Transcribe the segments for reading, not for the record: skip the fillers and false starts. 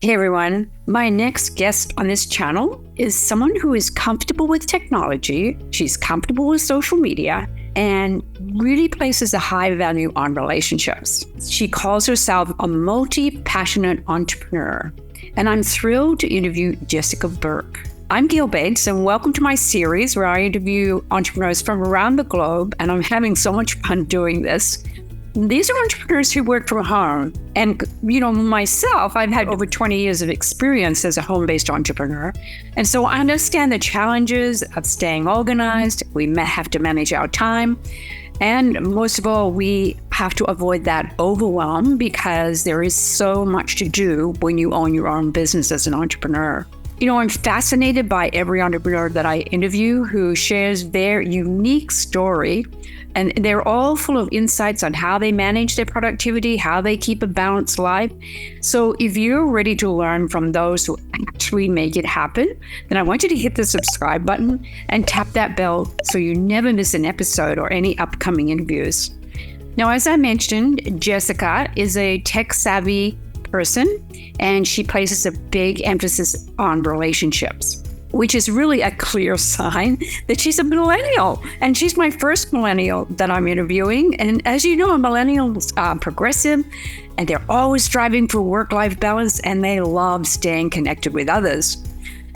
Hey everyone, my next guest on this channel is someone who is comfortable with technology, she's comfortable with social media, and really places a high value on relationships. She calls herself a multi-passionate entrepreneur, and I'm thrilled to interview Jessica Burke. I'm Gale Bates, and welcome to my series where I interview entrepreneurs from around the globe, and I'm having so much fun doing this. These are entrepreneurs who work from home. And, myself, I've had over 20 years of experience as a home-based entrepreneur. And so I understand the challenges of staying organized. We have to manage our time. And most of all, we have to avoid that overwhelm because there is so much to do when you own your own business as an entrepreneur. I'm fascinated by every entrepreneur that I interview who shares their unique story. And they're all full of insights on how they manage their productivity, how they keep a balanced life. So if you're ready to learn from those who actually make it happen, then I want you to hit the subscribe button and tap that bell so you never miss an episode or any upcoming interviews. Now, as I mentioned, Jessica is a tech-savvy person, and she places a big emphasis on relationships, which is really a clear sign that she's a millennial. And she's my first millennial that I'm interviewing. And as you know, millennials are progressive, and they're always striving for work-life balance, and they love staying connected with others.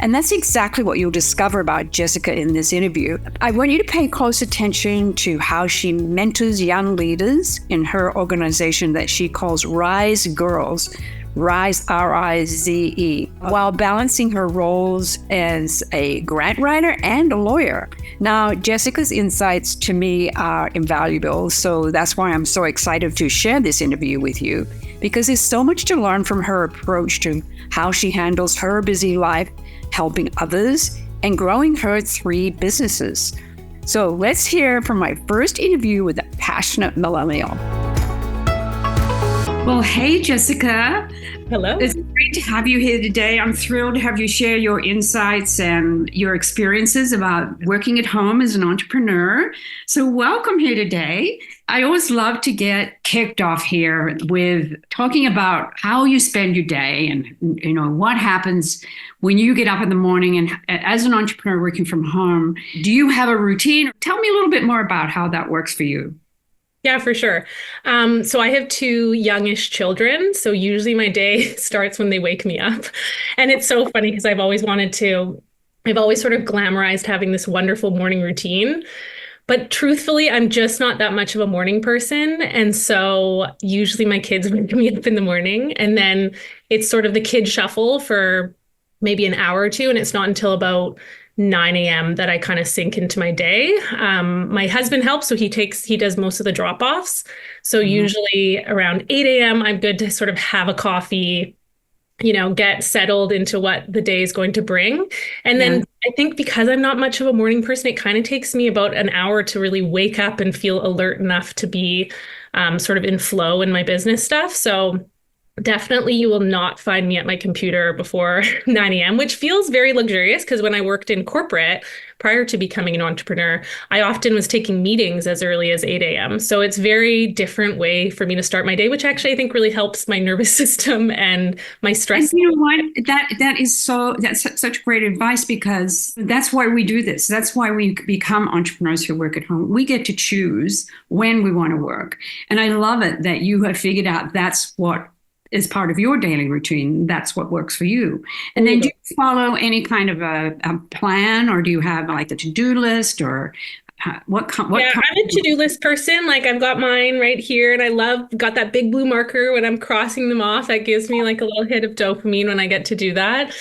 And that's exactly what you'll discover about Jessica in this interview. I want you to pay close attention to how she mentors young leaders in her organization that she calls Rise Girls, Rise, R-I-Z-E, while balancing her roles as a grant writer and a lawyer. Now, Jessica's insights to me are invaluable, so that's why I'm so excited to share this interview with you, because there's so much to learn from her approach to how she handles her busy life, helping others, and growing her 3 businesses. So let's hear from my first interview with a passionate millennial. Well, hey, Jessica. Hello. It's great to have you here today. I'm thrilled to have you share your insights and your experiences about working at home as an entrepreneur. So welcome here today. I always love to get kicked off here with talking about how you spend your day and, what happens when you get up in the morning. And as an entrepreneur working from home, do you have a routine? Tell me a little bit more about how that works for you. Yeah, for sure. So I have 2 youngish children. So usually my day starts when they wake me up. And it's so funny because I've always sort of glamorized having this wonderful morning routine. But truthfully, I'm just not that much of a morning person. And so usually my kids wake me up in the morning, and then it's sort of the kid shuffle for maybe an hour or 2. And it's not until about 9 a.m. that I kind of sink into my day. My husband helps, so he does most of the drop-offs. So usually around 8 a.m., I'm good to sort of have a coffee, get settled into what the day is going to bring. And then I think because I'm not much of a morning person, it kind of takes me about an hour to really wake up and feel alert enough to be sort of in flow in my business stuff. So definitely you will not find me at my computer before 9 a.m., which feels very luxurious because when I worked in corporate prior to becoming an entrepreneur, I often was taking meetings as early as 8 a.m. So it's very different way for me to start my day, which actually I think really helps my nervous system and my stress. And you know what? That's such great advice, because that's why we do this. That's why we become entrepreneurs who work at home. We get to choose when we want to work. And I love it that you have figured out that's what is part of your daily routine. That's what works for you. And then do you follow any kind of a plan, or do you have like a to-do list, or what? I'm a to-do list person. Like I've got mine right here, and got that big blue marker when I'm crossing them off. That gives me like a little hit of dopamine when I get to do that.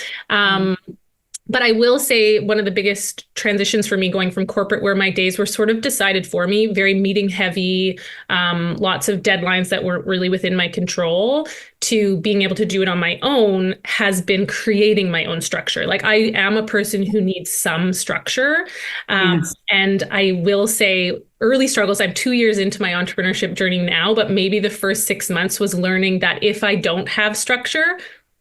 But I will say one of the biggest transitions for me going from corporate, where my days were sort of decided for me, very meeting heavy, lots of deadlines that weren't really within my control, to being able to do it on my own, has been creating my own structure. Like I am a person who needs some structure. And I will say early struggles. I'm 2 years into my entrepreneurship journey now, but maybe the first 6 months was learning that if I don't have structure,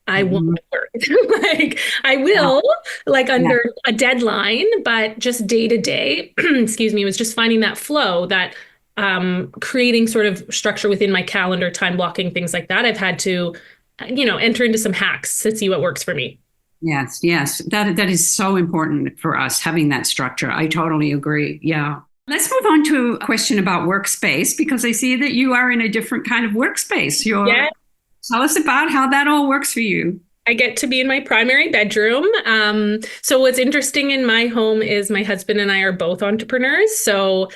I won't work. I will, under a deadline, but just day to day, excuse me, was just finding that flow, that creating sort of structure within my calendar, time blocking, things like that. I've had to enter into some hacks to see what works for me. Yes, yes. That is so important for us, having that structure. I totally agree. Yeah. Let's move on to a question about workspace, because I see that you are in a different kind of workspace. Yeah. Tell us about how that all works for you. I get to be in my primary bedroom. So what's interesting in my home is my husband and I are both entrepreneurs. So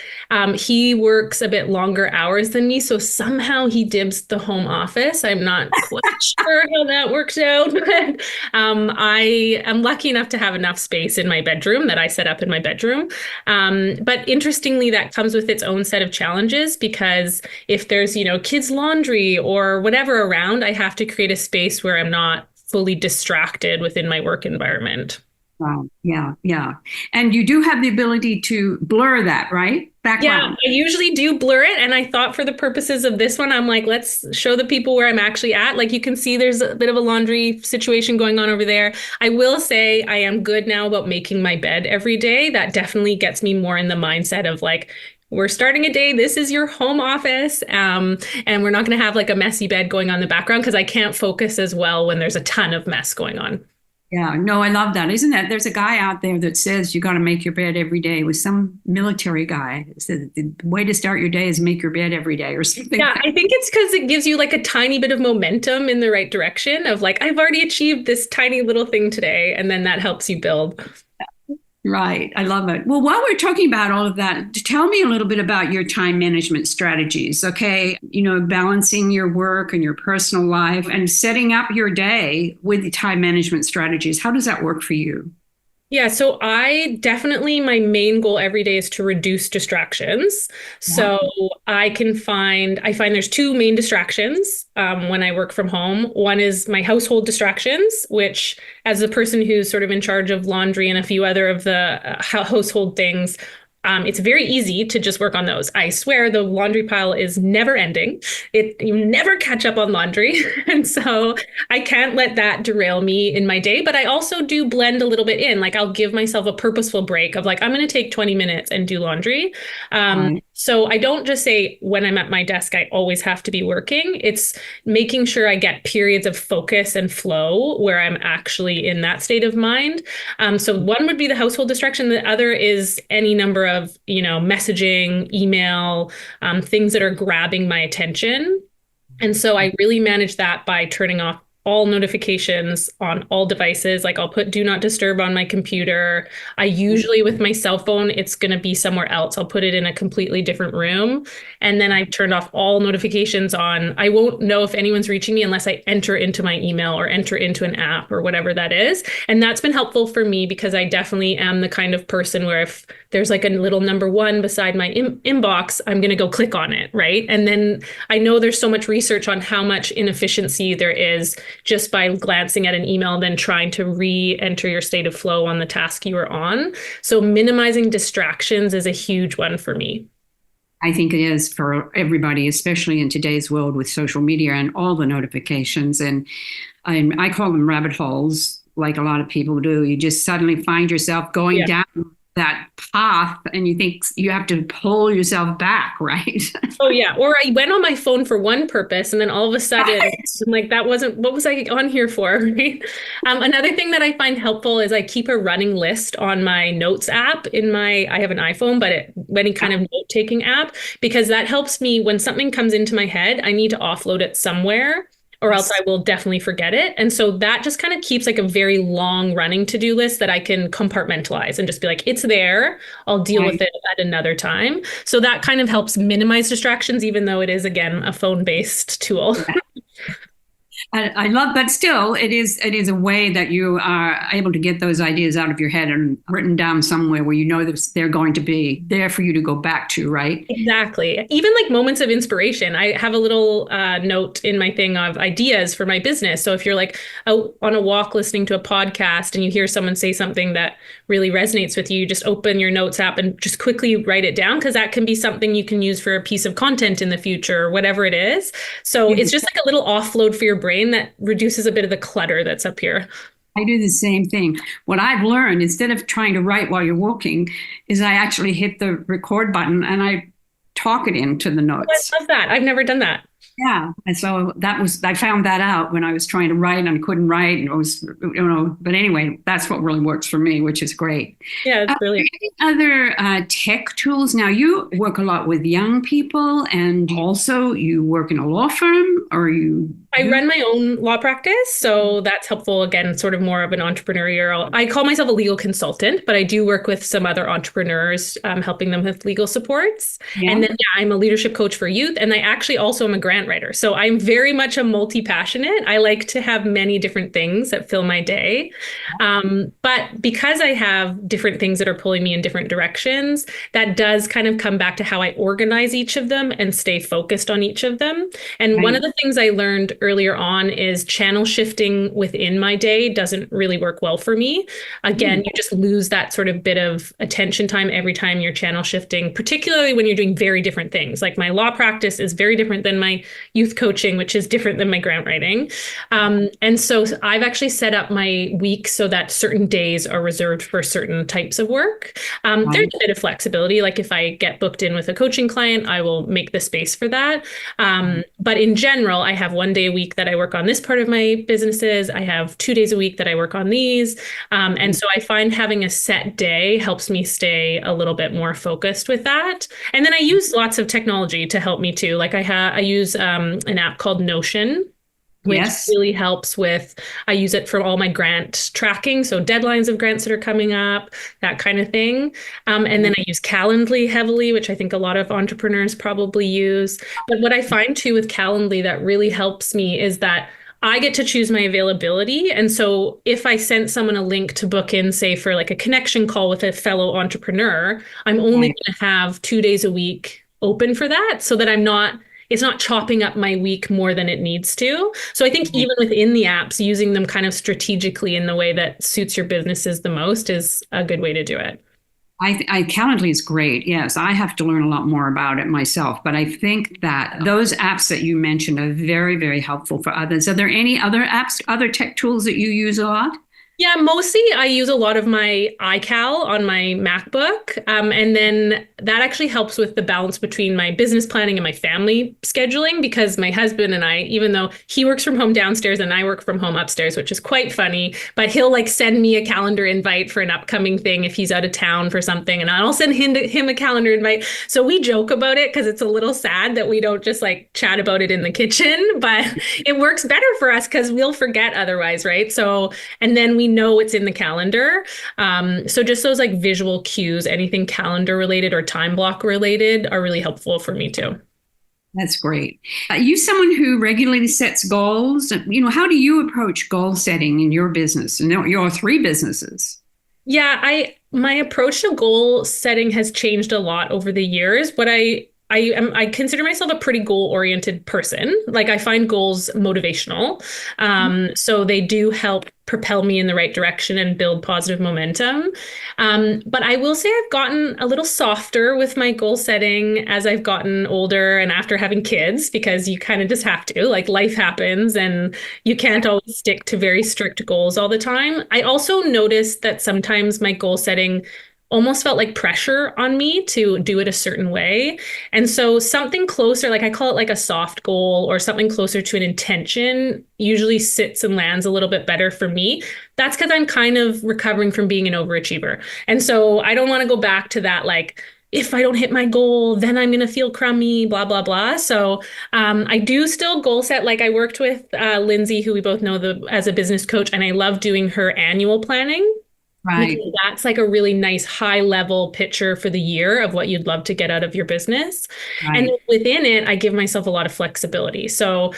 he works a bit longer hours than me. So somehow he dibs the home office. I'm not quite sure how that works out. But I am lucky enough to have enough space in my bedroom that I set up in my bedroom. But interestingly, that comes with its own set of challenges, because if there's, kids' laundry or whatever around, I have to create a space where I'm not fully distracted within my work environment. Wow. Yeah, yeah. And you do have the ability to blur that, right? Background. Yeah, I usually do blur it. And I thought for the purposes of this one, I'm like, let's show the people where I'm actually at. Like you can see there's a bit of a laundry situation going on over there. I will say I am good now about making my bed every day. That definitely gets me more in the mindset of like, we're starting a day. This is your home office. And we're not going to have like a messy bed going on in the background, because I can't focus as well when there's a ton of mess going on. Yeah, no, I love that. Isn't that there's a guy out there that says you got to make your bed every day, with some military guy that said the way to start your day is make your bed every day or something. Yeah, I think it's because it gives you like a tiny bit of momentum in the right direction of like, I've already achieved this tiny little thing today. And then that helps you build. Right. I love it. Well, while we're talking about all of that, tell me a little bit about your time management strategies. Okay. Balancing your work and your personal life and setting up your day with the time management strategies. How does that work for you? Yeah, so my main goal every day is to reduce distractions. So I find there's two main distractions when I work from home. One is my household distractions, which as a person who's sort of in charge of laundry and a few other of the household things, it's very easy to just work on those. I swear the laundry pile is never ending. You never catch up on laundry. And so I can't let that derail me in my day. But I also do blend a little bit in. Like I'll give myself a purposeful break of like, I'm going to take 20 minutes and do laundry. So I don't just say when I'm at my desk, I always have to be working. It's making sure I get periods of focus and flow where I'm actually in that state of mind. So one would be the household distraction. The other is any number of, messaging, email, things that are grabbing my attention. And so I really manage that by turning off all notifications on all devices. Like I'll put do not disturb on my computer. I usually with my cell phone, it's going to be somewhere else. I'll put it in a completely different room. And then I've turned off all notifications on. I won't know if anyone's reaching me unless I enter into my email or enter into an app or whatever that is. And that's been helpful for me because I definitely am the kind of person where if there's like a little number one beside my inbox, I'm going to go click on it, right? And then I know there's so much research on how much inefficiency there is just by glancing at an email and then trying to re-enter your state of flow on the task you were on. So minimizing distractions is a huge one for me. I think it is for everybody, especially in today's world with social media and all the notifications. And I call them rabbit holes, like a lot of people do. You just suddenly find yourself going down that path and you think you have to pull yourself back, right? Oh yeah. Or I went on my phone for one purpose and then all of a sudden I'm like, what was I on here for? Right? Another thing that I find helpful is I keep a running list on my notes app I have an iPhone, but any kind of note-taking app, because that helps me when something comes into my head, I need to offload it somewhere, or else I will definitely forget it. And so that just kind of keeps like a very long running to-do list that I can compartmentalize and just be like, it's there. I'll deal with it at another time. So that kind of helps minimize distractions, even though it is, again, a phone-based tool. I love, but still, it is a way that you are able to get those ideas out of your head and written down somewhere where you know that they're going to be there for you to go back to, right? Exactly. Even like moments of inspiration. I have a little note in my thing of ideas for my business. So if you're like out on a walk listening to a podcast and you hear someone say something that really resonates with you, you just open your notes app and just quickly write it down, because that can be something you can use for a piece of content in the future, or whatever it is. So it's just like a little offload for your brain that reduces a bit of the clutter that's up here. I do the same thing. What I've learned, instead of trying to write while you're walking, is I actually hit the record button and I talk it into the notes. I love that. I've never done that. Yeah. And so I found that out when I was trying to write and I couldn't write and it was, but anyway, that's what really works for me, which is great. Yeah, it's brilliant. Any other tech tools? Now, you work a lot with young people and also you work in a law firm or you I do? run my own law practice, so that's helpful. Again, sort of more of an entrepreneurial. I call myself a legal consultant, but I do work with some other entrepreneurs, helping them with legal supports. Yeah. And then, yeah, I'm a leadership coach for youth, and I actually also am a grant writer. So I'm very much a multi-passionate. I like to have many different things that fill my day. But because I have different things that are pulling me in different directions, that does kind of come back to how I organize each of them and stay focused on each of them. And one of Right. the things I learned earlier on is channel shifting within my day doesn't really work well for me. Again, Hmm. you just lose that sort of bit of attention time every time you're channel shifting, particularly when you're doing very different things. Like my law practice is very different than my youth coaching, which is different than my grant writing. And so I've actually set up my week so that certain days are reserved for certain types of work. There's Right. a bit of flexibility. Like if I get booked in with a coaching client, I will make the space for that. But in general, I have one day a week that I work on this part of my businesses. I have 2 days a week that I work on these. And so I find having a set day helps me stay a little bit more focused with that. And then I use lots of technology to help me too. Like I use an app called Notion, which Yes. really helps with, I use it for all my grant tracking. So deadlines of grants that are coming up, that kind of thing. And then I use Calendly heavily, which I think a lot of entrepreneurs probably use. But what I find too with Calendly that really helps me is that I get to choose my availability. And so if I sent someone a link to book in, say, for like a connection call with a fellow entrepreneur, I'm only Right. going to have 2 days a week open for that so that it's not chopping up my week more than it needs to. So I think Right. even within the apps, using them kind of strategically in the way that suits your businesses the most is a good way to do it. Calendly is great. Yes, I have to learn a lot more about it myself, but I think that those apps that you mentioned are very, very helpful for others. Are there any other apps, other tech tools that you use a lot? Yeah, mostly I use a lot of my iCal on my MacBook. And then that actually helps with the balance between my business planning and my family scheduling because my husband and I, even though he works from home downstairs and I work from home upstairs, which is quite funny, but he'll like send me a calendar invite for an upcoming thing if he's out of town for something, and I'll send him a calendar invite. So we joke about it because it's a little sad that we don't just like chat about it in the kitchen, but it works better for us because we'll forget otherwise, right? So and then we know it's in the calendar. So just those like visual cues, anything calendar related or time block related are really helpful for me too. That's great. Are you someone who regularly sets goals? How do you approach goal setting in your business and your three businesses? Yeah, my approach to goal setting has changed a lot over the years. I consider myself a pretty goal-oriented person. Like I find goals motivational. So they do help propel me in the right direction and build positive momentum. But I will say I've gotten a little softer with my goal setting as I've gotten older and after having kids, because you kind of just have to, like life happens and you can't always stick to very strict goals all the time. I also noticed that sometimes my goal setting almost felt like pressure on me to do it a certain way. And so something closer, like I call it like a soft goal or something closer to an intention, usually sits and lands a little bit better for me. That's because I'm kind of recovering from being an overachiever. And so I don't want to go back to that, like, if I don't hit my goal, then I'm going to feel crummy, blah, blah, blah. So I do still goal set. Like I worked with Lindsay, who we both know as a business coach, and I love doing her annual planning Right. because that's like a really nice high level picture for the year of what you'd love to get out of your business. And then Right. within it, I give myself a lot of flexibility. So,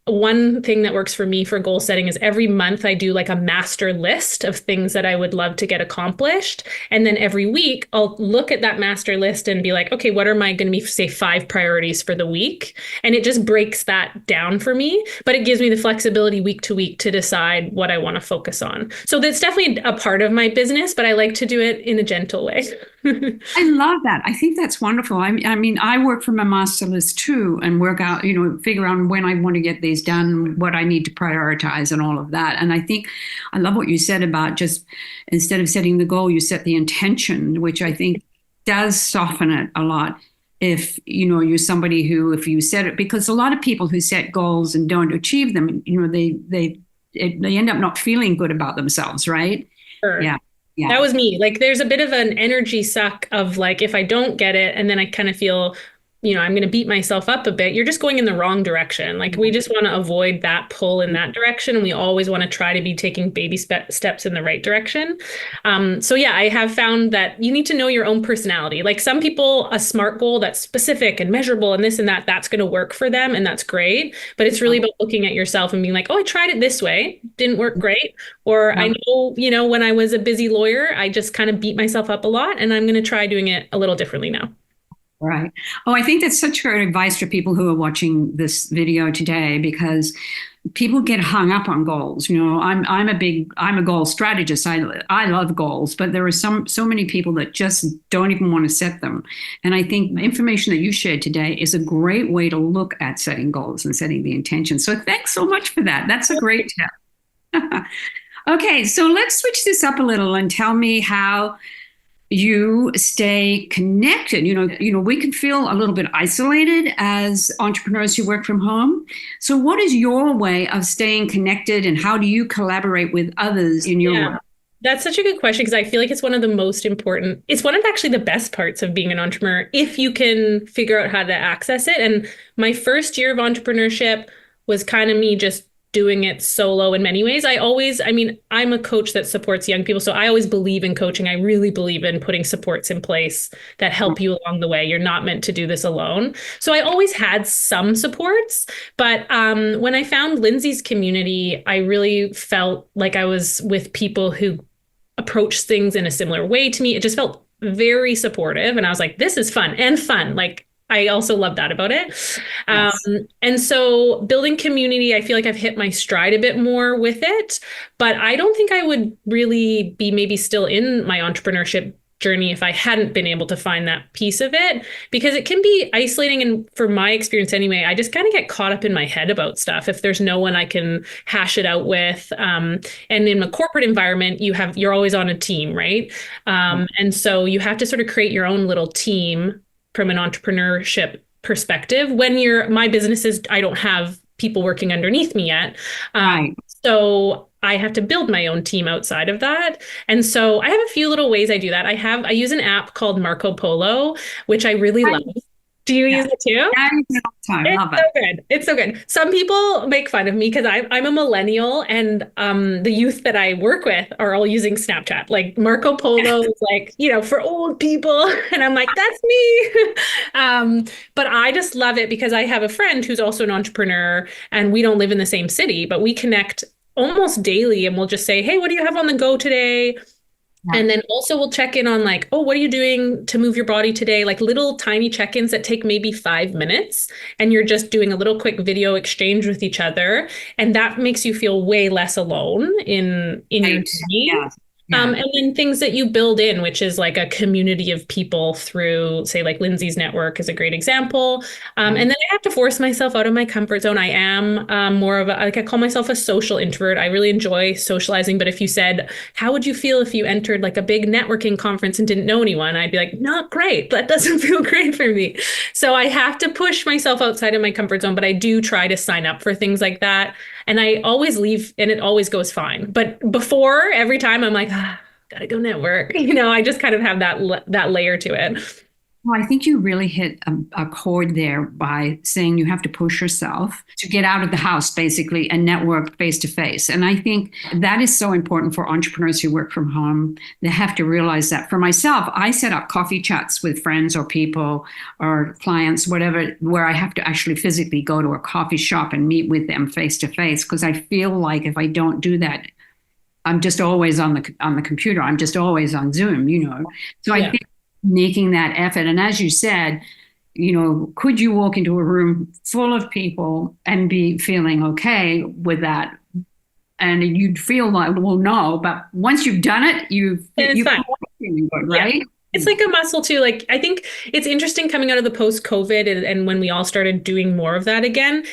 one thing that works for me for goal setting is every month I do like a master list of things that I would love to get accomplished. And then every week I'll look at that master list and be like, okay, what are my going to be, say, 5 priorities for the week? And it just breaks that down for me, but it gives me the flexibility week to week to decide what I want to focus on. So that's definitely a part of my business, but I like to do it in a gentle way. I love that. I think that's wonderful. I mean, I work from a master list too and work out, figure out when I want to get these done, what I need to prioritize and all of that. And I think I love what you said about just instead of setting the goal, you set the intention, which I think does soften it a lot. if you're somebody who, if you set it, because a lot of people who set goals and don't achieve them, they end up not feeling good about themselves, right? Sure. Yeah. Yeah. That was me. Like there's a bit of an energy suck of like if I don't get it and then I kind of feel, I'm going to beat myself up a bit. You're just going in the wrong direction. Like we just want to avoid that pull in that direction. And we always want to try to be taking baby steps in the right direction. So yeah, I have found that you need to know your own personality. Like some people, a SMART goal that's specific and measurable and this and that, that's going to work for them. And that's great. But it's really about looking at yourself and being like, oh, I tried it this way. Didn't work great. Or I know, when I was a busy lawyer, I just kind of beat myself up a lot and I'm going to try doing it a little differently now. Right. Oh, I think that's such great advice for people who are watching this video today, because people get hung up on goals. I'm a goal strategist. I love goals, but there are so many people that just don't even want to set them. And I think the information that you shared today is a great way to look at setting goals and setting the intention. So thanks so much for that. That's a great tip. Okay, so let's switch this up a little and tell me how you stay connected. We can feel a little bit isolated as entrepreneurs who work from home. So what is your way of staying connected, and how do you collaborate with others in your work? That's such a good question, because I feel like it's one of the most important, it's one of actually the best parts of being an entrepreneur, if you can figure out how to access it. And my first year of entrepreneurship was kind of me just doing it solo in many ways. I'm a coach that supports young people. So I always believe in coaching. I really believe in putting supports in place that help you along the way. You're not meant to do this alone. So I always had some supports. But when I found Lindsay's community, I really felt like I was with people who approach things in a similar way to me. It just felt very supportive. And I was like, this is fun and fun. Like, I also love that about it. Yes. And so building community, I feel like I've hit my stride a bit more with it, but I don't think I would really be maybe still in my entrepreneurship journey if I hadn't been able to find that piece of it, because it can be isolating. And from my experience anyway, I just kind of get caught up in my head about stuff if there's no one I can hash it out with. And in a corporate environment, you're always on a team, right? And so you have to sort of create your own little team from an entrepreneurship perspective. My business is, I don't have people working underneath me yet. Right. So I have to build my own team outside of that. And so I have a few little ways I do that. I use an app called Marco Polo, which I really love. Do you use it too? Yeah, I use it all the time. Love it. So good. It's so good. Some people make fun of me because I'm a millennial, and the youth that I work with are all using Snapchat. Like Marco Polo is like, for old people. And I'm like, that's me. But I just love it because I have a friend who's also an entrepreneur, and we don't live in the same city, but we connect almost daily, and we'll just say, hey, what do you have on the go today? Yeah. And then also we'll check in on like, oh, what are you doing to move your body today? Like little tiny check-ins that take maybe 5 minutes, and you're just doing a little quick video exchange with each other. And that makes you feel way less alone in your journey. Yeah. Yeah. And then things that you build in, which is like a community of people through, say, like Lindsay's network is a great example. And then I have to force myself out of my comfort zone. I am more of I call myself a social introvert. I really enjoy socializing. But if you said, how would you feel if you entered like a big networking conference and didn't know anyone? I'd be like, not great. That doesn't feel great for me. So I have to push myself outside of my comfort zone. But I do try to sign up for things like that. And I always leave and it always goes fine. But before, every time I'm like, gotta go network. I just kind of have that layer to it. Well, I think you really hit a chord there by saying you have to push yourself to get out of the house, basically, and network face to face. And I think that is so important for entrepreneurs who work from home. They have to realize that. For myself, I set up coffee chats with friends or people or clients, whatever, where I have to actually physically go to a coffee shop and meet with them face to face, because I feel like if I don't do that, I'm just always on the computer. I'm just always on Zoom, So I think making that effort. And as you said, could you walk into a room full of people and be feeling okay with that? And you'd feel like, well, no, but once you've done it, you're feeling good, right? Yeah. It's like a muscle too. Like, I think it's interesting coming out of the post-COVID and when we all started doing more of that again.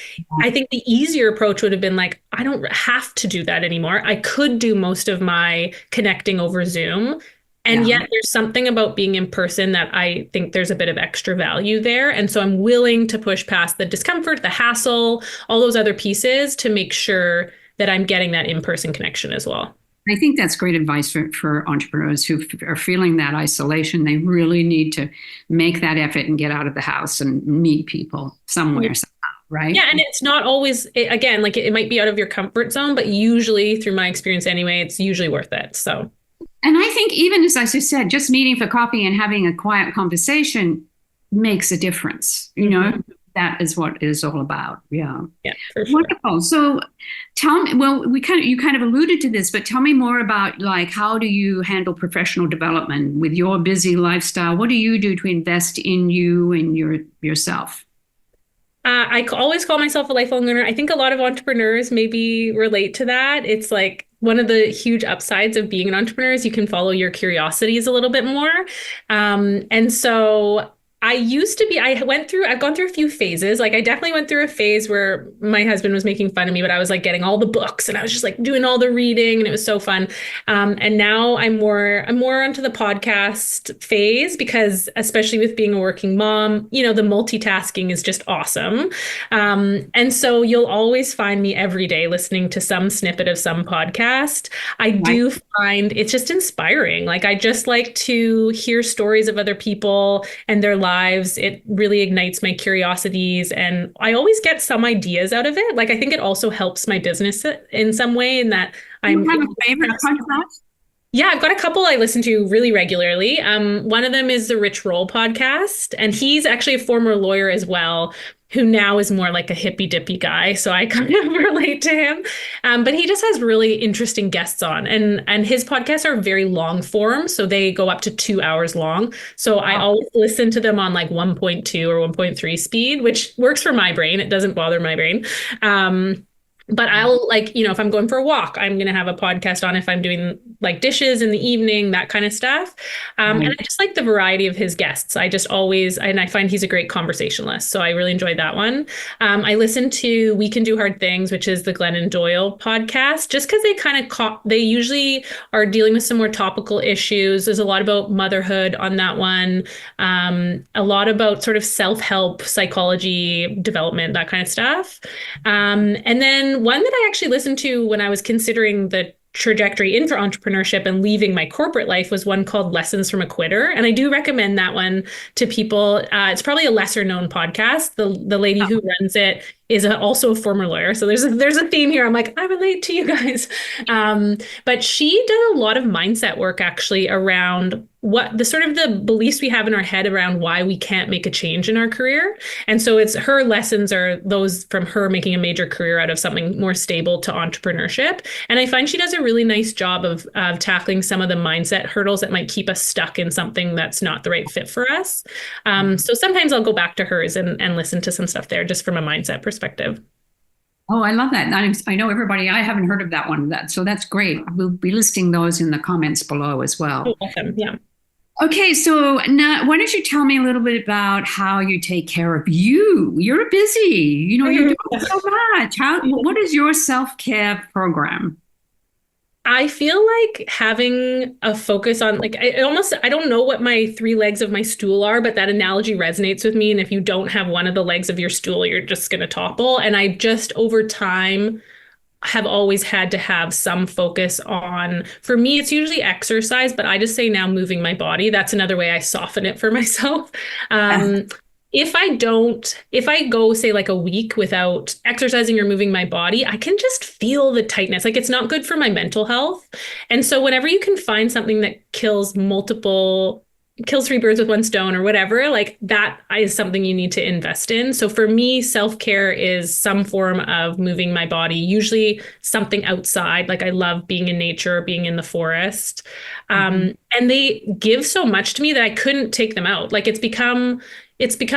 I think the easier approach would have been like, I don't have to do that anymore. I could do most of my connecting over Zoom. And Yeah. yet there's something about being in person that I think there's a bit of extra value there. And so I'm willing to push past the discomfort, the hassle, all those other pieces to make sure that I'm getting that in-person connection as well. I think that's great advice for entrepreneurs who are feeling that isolation. They really need to make that effort and get out of the house and meet people somewhere, somehow, right? Yeah, and it's not always, again, like it might be out of your comfort zone, but usually, through my experience anyway, it's usually worth it. So, And I think even as I said, just meeting for coffee and having a quiet conversation makes a difference. You know, that is what it is all about. Yeah. Yeah, for sure. Wonderful. So tell me, well, you kind of alluded to this, but tell me more about like how do you handle professional development with your busy lifestyle? What do you do to invest in you and yourself? Always call myself a lifelong learner. I think a lot of entrepreneurs maybe relate to that. It's like one of the huge upsides of being an entrepreneur is you can follow your curiosities a little bit more. And so I've gone through a few phases. Like I definitely went through a phase where my husband was making fun of me, but I was like getting all the books and I was just like doing all the reading and it was so fun. And now I'm more onto the podcast phase because especially with being a working mom, you know, the multitasking is just awesome. And so you'll always find me every day listening to some snippet of some podcast. I do find it's just inspiring. Like I just like to hear stories of other people and their lives. It really ignites my curiosities and I always get some ideas out of it. Like I think it also helps my business in some way in that You have a favorite podcast? yeah, I've got a couple I listen to really regularly. One of them is the Rich Roll podcast, and he's actually a former lawyer as well, who now is more like a hippy dippy guy. So I kind of relate to him. But he just has really interesting guests on, and his podcasts are very long form, so they go up to 2 hours long. So I always listen to them on like 1.2 or 1.3 speed, which works for my brain. It doesn't bother my brain. But I'll like, you know, if I'm going for a walk, I'm going to have a podcast on if I'm doing like dishes in the evening, that kind of stuff. And I just like the variety of his guests. I just always, and I find he's a great conversationalist. So I really enjoyed that one. I listen to We Can Do Hard Things, which is the Glennon Doyle podcast, just because they kind of, they usually are dealing with some more topical issues. There's a lot about motherhood on that one. A lot about sort of self-help, psychology, development, that kind of stuff. And then one that I actually listened to when I was considering the trajectory in for entrepreneurship and leaving my corporate life was one called Lessons from a Quitter. And I do recommend that one to people. It's probably a lesser known podcast. The lady who runs it is also a former lawyer. So there's a theme here. I'm like, I relate to you guys. But she does a lot of mindset work actually around what the sort of the beliefs we have in our head around why we can't make a change in our career. And so it's her lessons are those from her making a major career out of something more stable to entrepreneurship. And I find she does a really nice job of tackling some of the mindset hurdles that might keep us stuck in something that's not the right fit for us. So sometimes I'll go back to hers and listen to some stuff there just from a mindset perspective. Oh, I love that. I know everybody, I haven't heard of that one. So that's great. We'll be listing those in the comments below as well. Oh, awesome. Yeah. Okay, so now why don't you tell me a little bit about how you take care of you? You're busy, you know, you're doing so much. What is your self-care program? I feel like having a focus on like I don't know what my three legs of my stool are, but that analogy resonates with me. And if you don't have one of the legs of your stool, you're just going to topple. And I just over time have always had to have some focus on, for me, it's usually exercise, but I just say now moving my body. That's another way I soften it for myself. If I go say like a week without exercising or moving my body, I can just feel the tightness. Like it's not good for my mental health. And so whenever you can find something that kills three birds with one stone or whatever, like that is something you need to invest in. So for me, self-care is some form of moving my body, usually something outside. Like I love being in nature, being in the forest. And they give so much to me that I couldn't take them out. Like it's become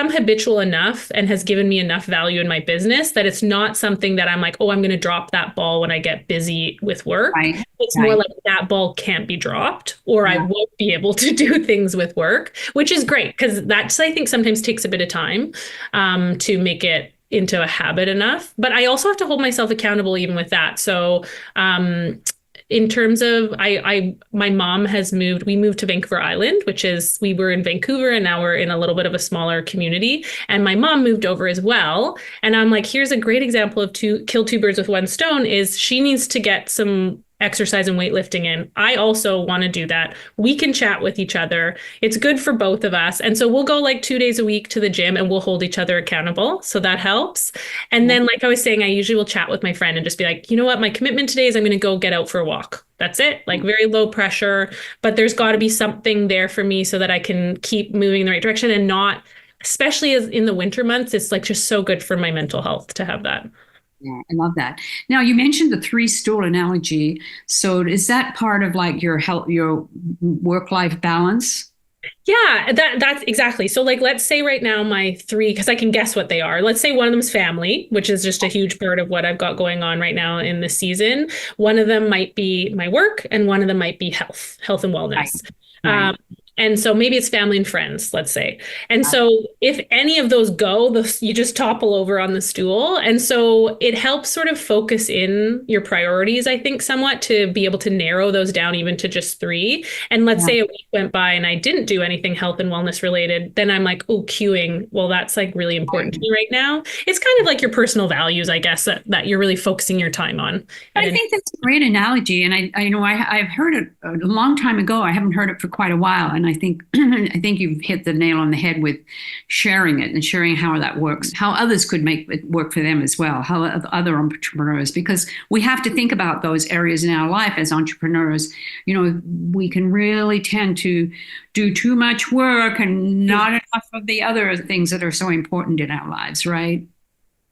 habitual enough and has given me enough value in my business that it's not something that I'm like, oh, I'm going to drop that ball when I get busy with work. Right. It's more like that ball can't be dropped or I won't be able to do things with work, which is great because that's, I think, sometimes takes a bit of time to make it into a habit enough. But I also have to hold myself accountable even with that. So in terms of my mom we moved to Vancouver Island, we were in Vancouver and now we're in a little bit of a smaller community. And my mom moved over as well. And I'm like, here's a great example of kill two birds with one stone is she needs to get some exercise and weightlifting in. I also want to do that. We can chat with each other. It's good for both of us. And so we'll go like 2 days a week to the gym and we'll hold each other accountable. So that helps. And then, like I was saying, I usually will chat with my friend and just be like, you know what, my commitment today is I'm going to go get out for a walk. That's it. Like very low pressure, but there's got to be something there for me so that I can keep moving in the right direction and not, especially as in the winter months, it's like just so good for my mental health to have that. Yeah, I love that. Now, you mentioned the three stool analogy. So is that part of like your health, your work-life balance? Yeah, that's exactly. So like let's say right now my three, because I can guess what they are. Let's say one of them is family, which is just a huge part of what I've got going on right now in the season. One of them might be my work, and one of them might be health and wellness. Right. And so maybe it's family and friends, let's say. And so if any of those go, you just topple over on the stool. And so it helps sort of focus in your priorities, I think, somewhat to be able to narrow those down even to just three. And let's say a week went by and I didn't do anything health and wellness related. Then I'm like, oh, queuing. Well, that's like really important to me right now. It's kind of like your personal values, I guess, that you're really focusing your time on. I think that's a great analogy. And I've heard it a long time ago. I haven't heard it for quite a while. And I think you've hit the nail on the head with sharing it and sharing how that works, how others could make it work for them as well, how other entrepreneurs, because we have to think about those areas in our life as entrepreneurs. We can really tend to do too much work and not enough of the other things that are so important in our lives, right?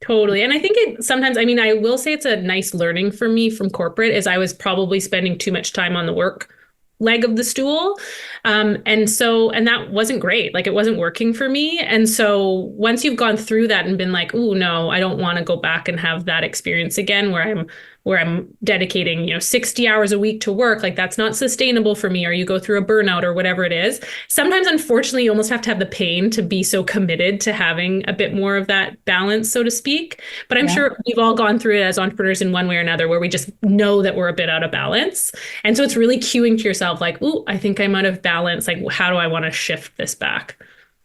Totally. And I think I will say it's a nice learning for me from corporate is I was probably spending too much time on the work leg of the stool. And that wasn't great. Like it wasn't working for me. And so once you've gone through that and been like, oh no, I don't want to go back and have that experience again where I'm dedicating, 60 hours a week to work, like that's not sustainable for me, or you go through a burnout or whatever it is. Sometimes, unfortunately, you almost have to have the pain to be so committed to having a bit more of that balance, so to speak. But I'm sure we've all gone through it as entrepreneurs in one way or another, where we just know that we're a bit out of balance. And so it's really cueing to yourself like, ooh, I think I'm out of balance. Like, how do I want to shift this back?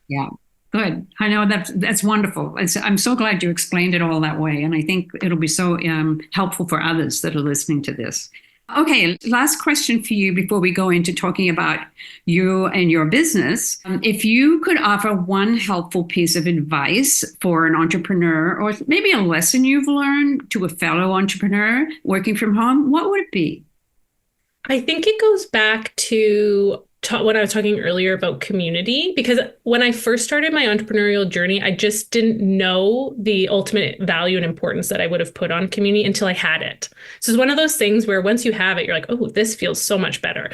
Yeah. Good. I know that's wonderful. I'm so glad you explained it all that way. And I think it'll be so helpful for others that are listening to this. Okay, last question for you before we go into talking about you and your business. If you could offer one helpful piece of advice for an entrepreneur, or maybe a lesson you've learned to a fellow entrepreneur working from home, what would it be? I think it goes back to when I was talking earlier about community, because when I first started my entrepreneurial journey, I just didn't know the ultimate value and importance that I would have put on community until I had it. So it's one of those things where once you have it, you're like, oh, this feels so much better.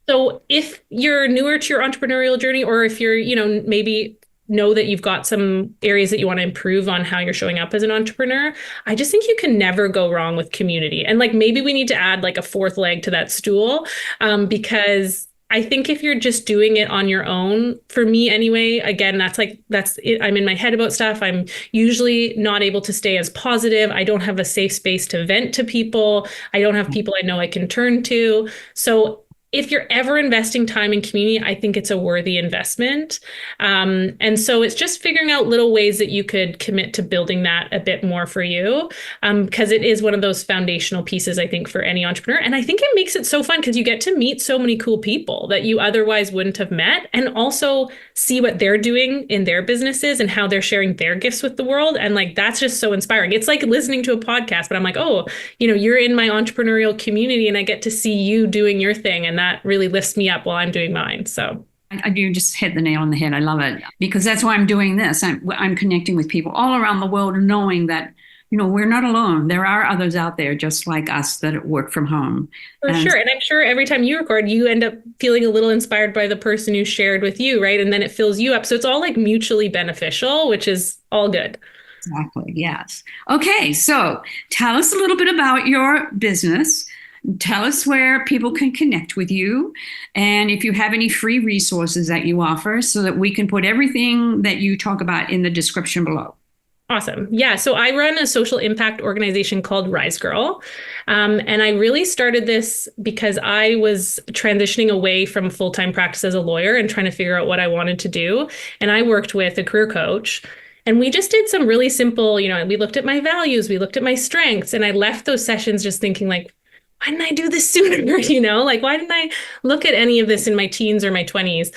So if you're newer to your entrepreneurial journey, or if you're, maybe know that you've got some areas that you want to improve on how you're showing up as an entrepreneur, I just think you can never go wrong with community. And like maybe we need to add like a fourth leg to that stool, because I think if you're just doing it on your own, for me anyway, again, that's it. I'm in my head about stuff. I'm usually not able to stay as positive. I don't have a safe space to vent to people. I don't have people I know I can turn to. So if you're ever investing time in community, I think it's a worthy investment. And so it's just figuring out little ways that you could commit to building that a bit more for you, because it is one of those foundational pieces, I think, for any entrepreneur. And I think it makes it so fun because you get to meet so many cool people that you otherwise wouldn't have met, and also see what they're doing in their businesses and how they're sharing their gifts with the world. And like, that's just so inspiring. It's like listening to a podcast, but I'm like, oh, you're in my entrepreneurial community and I get to see you doing your thing. And that really lifts me up while I'm doing mine. So I do just hit the nail on the head. I love it, because that's why I'm doing this. I'm connecting with people all around the world, knowing that, we're not alone. There are others out there just like us that work from home. For sure. And I'm sure every time you record, you end up feeling a little inspired by the person who shared with you, right? And then it fills you up. So it's all like mutually beneficial, which is all good. Exactly. Yes. Okay. So tell us a little bit about your business. Tell us where people can connect with you, and if you have any free resources that you offer, so that we can put everything that you talk about in the description below. Awesome. Yeah. So I run a social impact organization called Rise Girl. And I really started this because I was transitioning away from full-time practice as a lawyer and trying to figure out what I wanted to do. And I worked with a career coach. And we just did some really simple, we looked at my values, we looked at my strengths, and I left those sessions just thinking like, why didn't I do this sooner? Like why didn't I look at any of this in my teens or my 20s?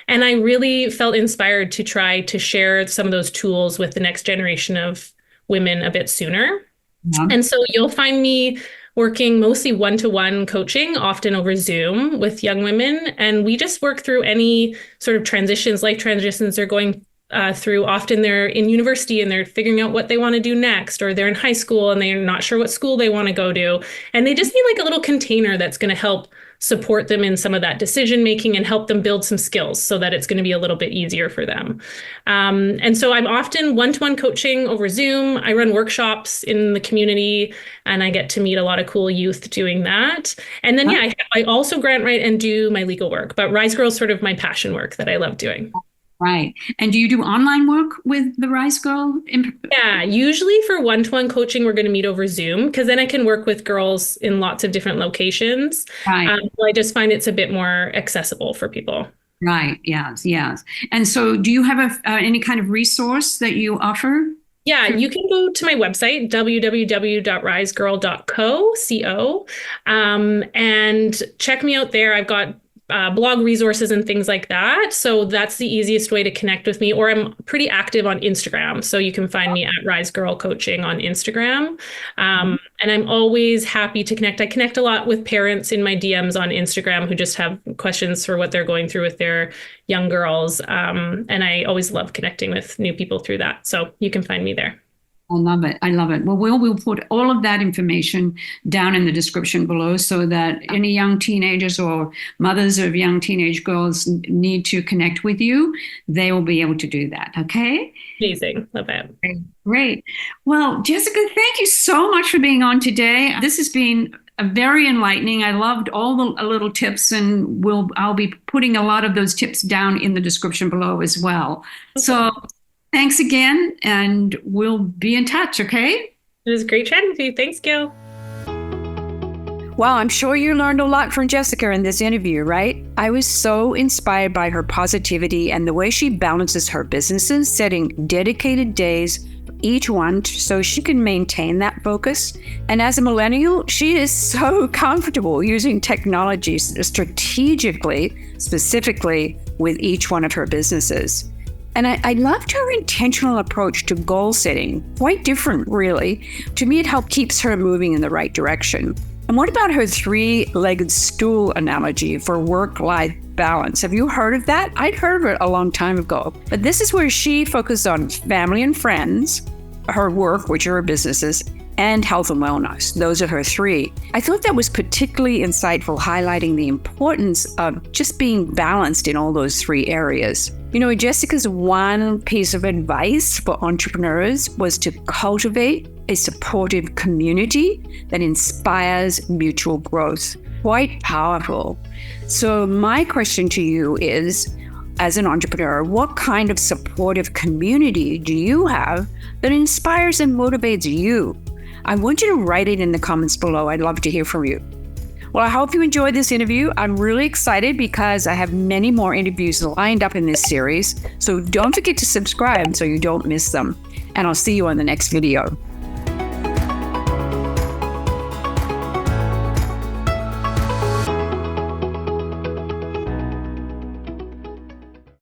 And I really felt inspired to try to share some of those tools with the next generation of women a bit sooner. Yeah. And so you'll find me working mostly one-to-one coaching, often over Zoom with young women. And we just work through any sort of transitions, life transitions they're going through. Often they're in university and they're figuring out what they want to do next, or they're in high school and they're not sure what school they want to go to. And they just need like a little container that's going to help support them in some of that decision making and help them build some skills so that it's going to be a little bit easier for them. And so I'm often one-to-one coaching over Zoom. I run workshops in the community and I get to meet a lot of cool youth doing that. And then, I also grant write and do my legal work, but Rise Girl is sort of my passion work that I love doing. Right. And do you do online work with the Rise Girl? Yeah, usually for one-to-one coaching, we're going to meet over Zoom because then I can work with girls in lots of different locations. Right. So I just find it's a bit more accessible for people. Right. Yes. Yes. And so do you have any kind of resource that you offer? Yeah, you can go to my website, www.risegirl.co, and check me out there. I've got blog resources and things like that. So that's the easiest way to connect with me. Or I'm pretty active on Instagram. So you can find me at Rise Girl Coaching on Instagram. And I'm always happy to connect. I connect a lot with parents in my DMs on Instagram who just have questions for what they're going through with their young girls. And I always love connecting with new people through that. So you can find me there. I love it. I love it. Well, we'll put all of that information down in the description below so that any young teenagers or mothers of young teenage girls need to connect with you. They will be able to do that. Okay? Amazing. Love it. Great. Well, Jessica, thank you so much for being on today. This has been very enlightening. I loved all the little tips, and I'll be putting a lot of those tips down in the description below as well. Okay. So thanks again, and we'll be in touch, okay? It was great chatting with you. Thanks, Gale. Well, I'm sure you learned a lot from Jessica in this interview, right? I was so inspired by her positivity and the way she balances her businesses, setting dedicated days for each one so she can maintain that focus. And as a millennial, she is so comfortable using technology strategically, specifically with each one of her businesses. And I loved her intentional approach to goal setting. Quite different, really. To me, it helped keeps her moving in the right direction. And what about her three-legged stool analogy for work-life balance? Have you heard of that? I'd heard of it a long time ago. But this is where she focused on family and friends, her work, which are her businesses, and health and wellness. Those are her three. I thought that was particularly insightful, highlighting the importance of just being balanced in all those three areas. Jessica's one piece of advice for entrepreneurs was to cultivate a supportive community that inspires mutual growth. Quite powerful. So my question to you is, as an entrepreneur, what kind of supportive community do you have that inspires and motivates you? I want you to write it in the comments below. I'd love to hear from you. Well, I hope you enjoyed this interview. I'm really excited because I have many more interviews lined up in this series. So don't forget to subscribe so you don't miss them. And I'll see you on the next video.